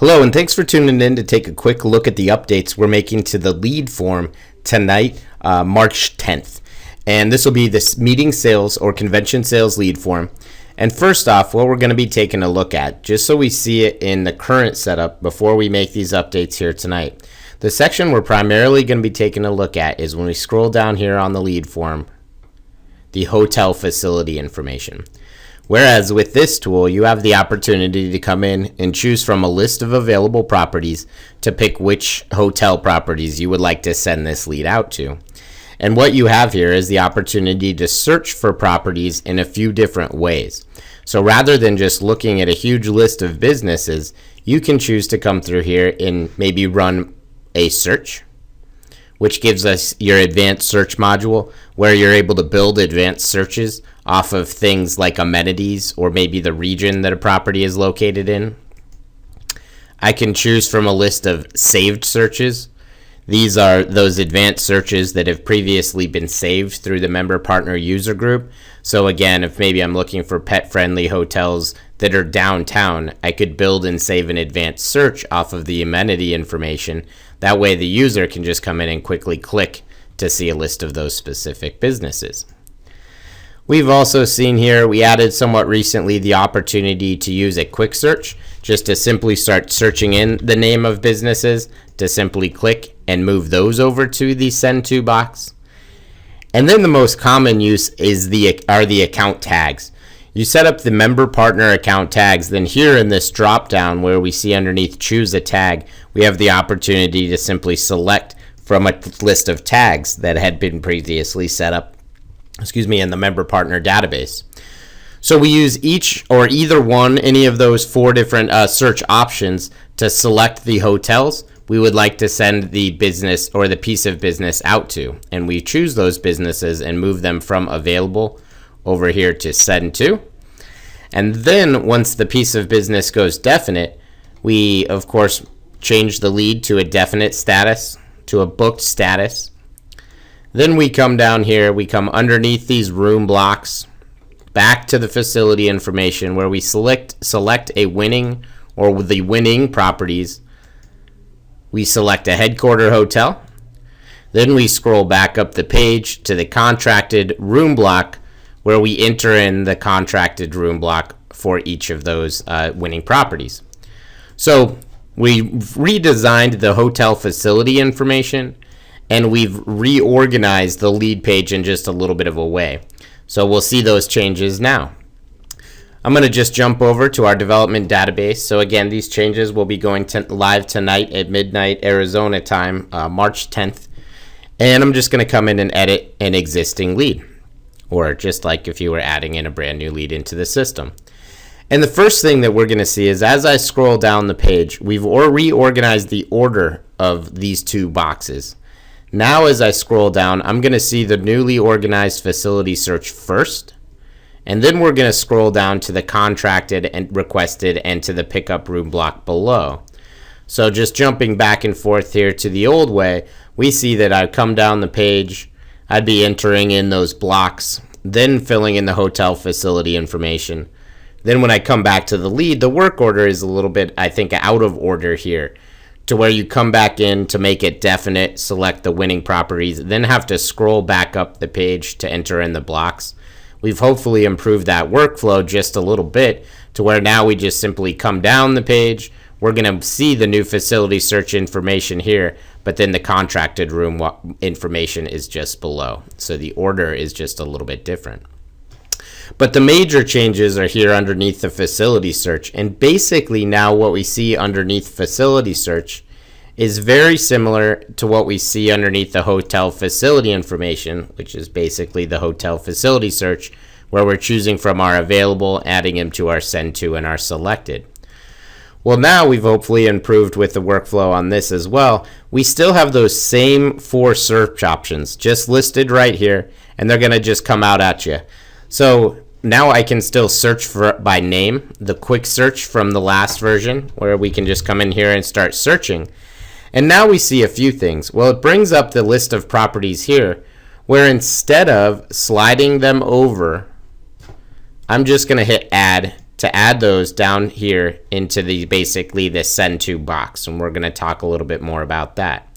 Hello, and thanks for tuning in to take a quick look at the updates we're making to the lead form tonight, March 10th. And this will be this meeting sales or convention sales lead form. And first off, what we're going to be taking a look at, just so we see it in the current setup before we make these updates here tonight. The section we're primarily going to be taking a look at is when we scroll down here on the lead form, the hotel facility information. Whereas with this tool, you have the opportunity to come in and choose from a list of available properties to pick which hotel properties you would like to send this lead out to. And what you have here is the opportunity to search for properties in a few different ways. So rather than just looking at a huge list of businesses, you can choose to come through here and maybe run a search, which gives us your advanced search module where you're able to build advanced searches off of things like amenities or maybe the region that a property is located in. I can choose from a list of saved searches. These are those advanced searches that have previously been saved through the member partner user group. So again, if maybe I'm looking for pet-friendly hotels that are downtown, I could build and save an advanced search off of the amenity information. That way the user can just come in and quickly click to see a list of those specific businesses. We've also seen here, we added somewhat recently the opportunity to use a quick search, just to simply start searching in the name of businesses, to simply click and move those over to the send to box. And then the most common use is are the account tags. You set up the member partner account tags, then here in this drop down where we see underneath choose a tag, we have the opportunity to simply select from a list of tags that had been previously set up in the member partner database. So we use each or either one, any of those four different search options to select the hotels we would like to send the business or the piece of business out to. And we choose those businesses and move them from available over here to send to. And then once the piece of business goes definite, we of course change the lead to a definite status, to a booked status. Then we come down here, we come underneath these room blocks, back to the facility information where we select a winning or the winning properties. We select a headquarter hotel. Then we scroll back up the page to the contracted room block where we enter in the contracted room block for each of those winning properties. So we redesigned the hotel facility information and we've reorganized the lead page in just a little bit of a way. So we'll see those changes now. I'm going to just jump over to our development database. So again, these changes will be going live tonight at midnight Arizona time, March 10th. And I'm just going to come in and edit an existing lead, or just like if you were adding in a brand new lead into the system. And the first thing that we're going to see is as I scroll down the page, we've reorganized the order of these two boxes. Now as I scroll down, I'm going to see the newly organized facility search first, and then we're going to scroll down to the contracted and requested and to the pickup room block below. So just jumping back and forth here to the old way, we see that I come down the page, I'd be entering in those blocks, then filling in the hotel facility information. Then when I come back to the lead, the work order is a little bit, I think, out of order here, to where you come back in to make it definite, select the winning properties, then have to scroll back up the page to enter in the blocks. We've hopefully improved that workflow just a little bit to where now we just simply come down the page. We're going to see the new facility search information here, but then the contracted room information is just below. So the order is just a little bit different. But the major changes are here underneath the facility search. And basically now what we see underneath facility search is very similar to what we see underneath the hotel facility information, which is basically the hotel facility search, where we're choosing from our available, adding them to our send to and our selected. Well, now we've hopefully improved with the workflow on this as well. We still have those same four search options just listed right here, and they're going to just come out at you. So now I can still search for by name, the quick search from the last version, where we can just come in here and start searching. And now we see a few things. Well, it brings up the list of properties here, where instead of sliding them over, I'm just going to hit add to add those down here into the basically the send to box, and we're going to talk a little bit more about that.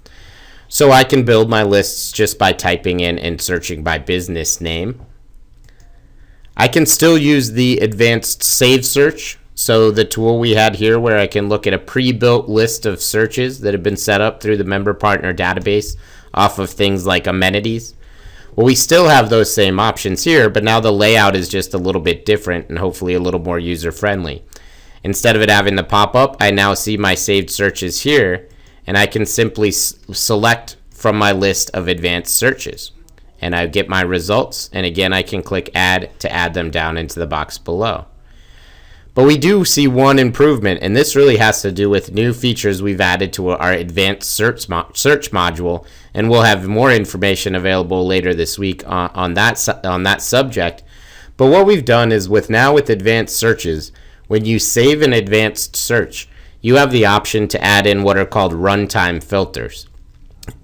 So I can build my lists just by typing in and searching by business name. I can still use the advanced save search. So the tool we had here where I can look at a pre-built list of searches that have been set up through the member partner database off of things like amenities. Well, we still have those same options here, but now the layout is just a little bit different and hopefully a little more user-friendly. Instead of it having the pop-up, I now see my saved searches here, and I can simply select from my list of advanced searches. And I get my results, and again, I can click Add to add them down into the box below. But we do see one improvement, and this really has to do with new features we've added to our advanced search module, and we'll have more information available later this week on that subject. But what we've done is with advanced searches, when you save an advanced search, you have the option to add in what are called runtime filters.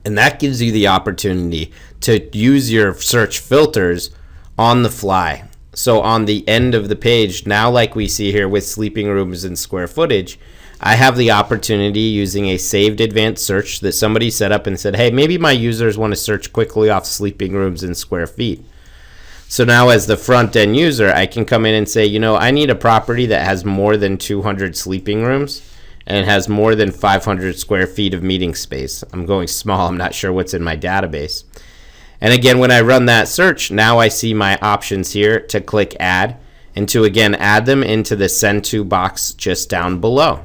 And that gives you the opportunity to use your search filters on the fly. So on the end of the page, now like we see here with sleeping rooms and square footage, I have the opportunity using a saved advanced search that somebody set up and said, hey, maybe my users want to search quickly off sleeping rooms and square feet. So now as the front end user, I can come in and say, I need a property that has more than 200 sleeping rooms and has more than 500 square feet of meeting space. I'm going small. I'm not sure what's in my database. And again, when I run that search, now I see my options here to click Add and to again add them into the Send To box just down below.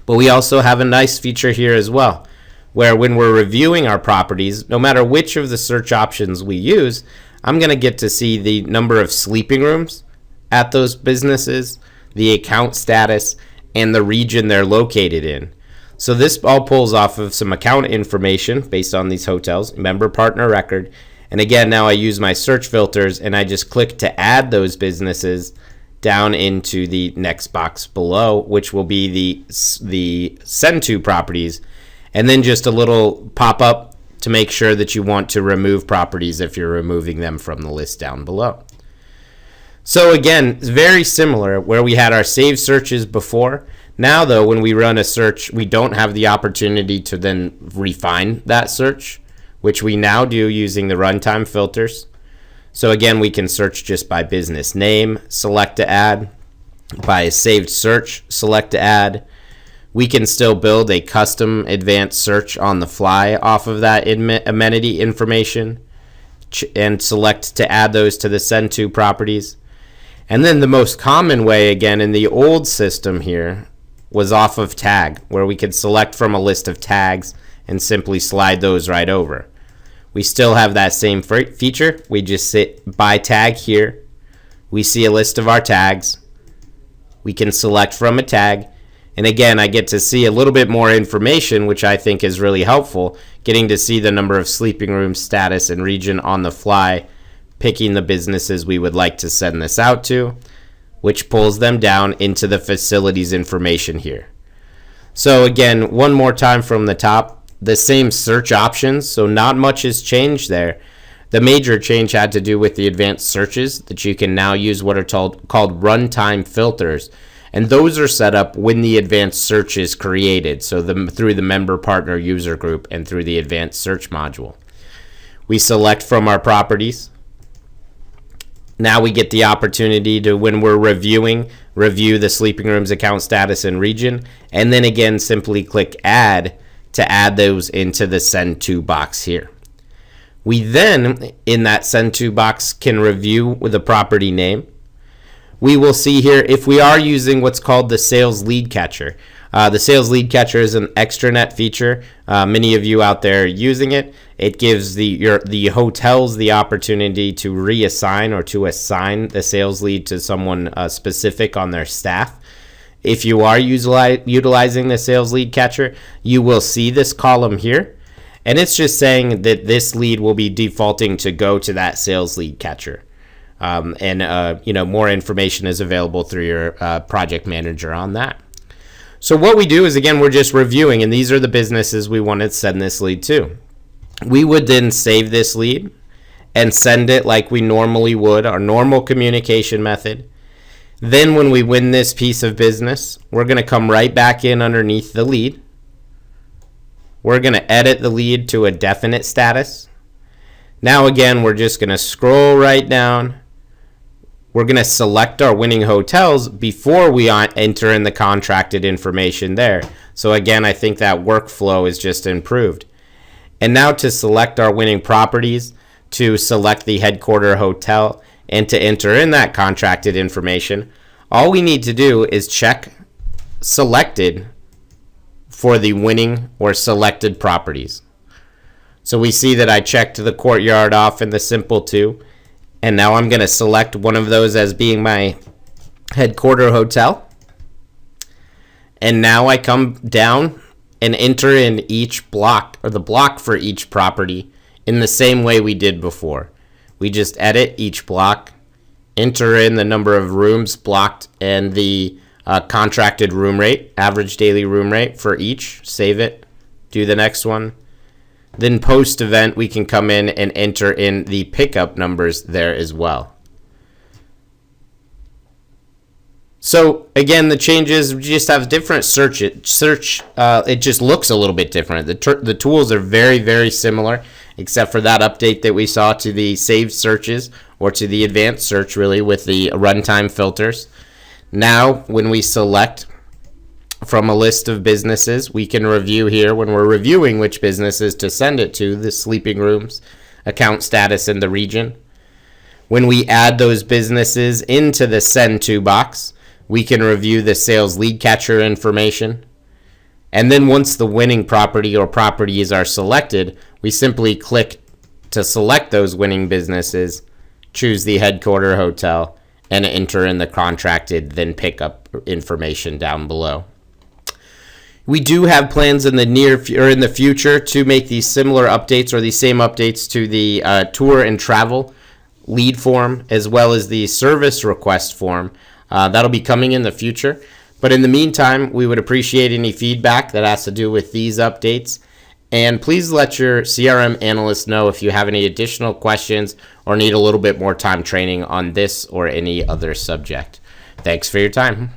But we also have a nice feature here as well, where when we're reviewing our properties, no matter which of the search options we use, I'm going to get to see the number of sleeping rooms at those businesses, the account status, and the region they're located in. So this all pulls off of some account information based on these hotels, member partner record. And again, now I use my search filters and I just click to add those businesses down into the next box below, which will be the send to properties. And then just a little pop up to make sure that you want to remove properties if you're removing them from the list down below. So again, it's very similar where we had our saved searches before. Now, though, when we run a search, we don't have the opportunity to then refine that search, which we now do using the runtime filters. So again, we can search just by business name, select to add, by a saved search, select to add. We can still build a custom advanced search on the fly off of that amenity information and select to add those to the send to properties. And then the most common way, again, in the old system here, was off of tag, where we could select from a list of tags and simply slide those right over. We still have that same feature. We just sit by tag here. We see a list of our tags. We can select from a tag. And again, I get to see a little bit more information, which I think is really helpful, getting to see the number of sleeping rooms, status, and region on the fly, picking the businesses we would like to send this out to, which pulls them down into the facilities information here. So again, one more time from the top, the same search options, so not much has changed there. The major change had to do with the advanced searches that you can now use what are called runtime filters. And those are set up when the advanced search is created, so through the member partner user group and through the advanced search module. We select from our properties. Now we get the opportunity to, when we're review the sleeping rooms account status and region, and then again simply click Add to add those into the Send To box here. We then, in that Send To box, can review with the property name. We will see here if we are using what's called the sales lead catcher. The sales lead catcher is an extranet feature. Many of you out there are using it. It gives the hotels the opportunity to reassign or to assign the sales lead to someone specific on their staff. If you are utilizing the sales lead catcher, you will see this column here. And it's just saying that this lead will be defaulting to go to that sales lead catcher. More information is available through your project manager on that. So what we do is, again, we're just reviewing, and these are the businesses we want to send this lead to. We would then save this lead and send it like we normally would, our normal communication method. Then when we win this piece of business, we're going to come right back in underneath the lead. We're going to edit the lead to a definite status. Now again, we're just going to scroll right down. We're going to select our winning hotels before we enter in the contracted information there. So again, I think that workflow is just improved. And now to select our winning properties, to select the headquarter hotel, and to enter in that contracted information, all we need to do is check selected for the winning or selected properties. So we see that I checked the Courtyard off in the Simple 2, and now I'm going to select one of those as being my headquarter hotel. And now I come down and enter in each block, or the block for each property, in the same way we did before. We just edit each block, enter in the number of rooms blocked and the contracted room rate, average daily room rate for each, save it, do the next one. Then post-event, we can come in and enter in the pickup numbers there as well. So again, the changes, we just have different search. It just looks a little bit different. The tools are very, very similar, except for that update that we saw to the saved searches, or to the advanced search really, with the runtime filters. Now, when we select from a list of businesses, we can review here when we're reviewing which businesses to send it to, the sleeping rooms, account status in the region. When we add those businesses into the send to box, we can review the sales lead catcher information. And then once the winning property or properties are selected, we simply click to select those winning businesses, choose the headquarter hotel, and enter in the contracted then pickup information down below. We do have plans in the future to make these similar updates, or the same updates to the tour and travel lead form, as well as the service request form. That'll be coming in the future. But in the meantime, we would appreciate any feedback that has to do with these updates. And please let your CRM analyst know if you have any additional questions or need a little bit more time training on this or any other subject. Thanks for your time.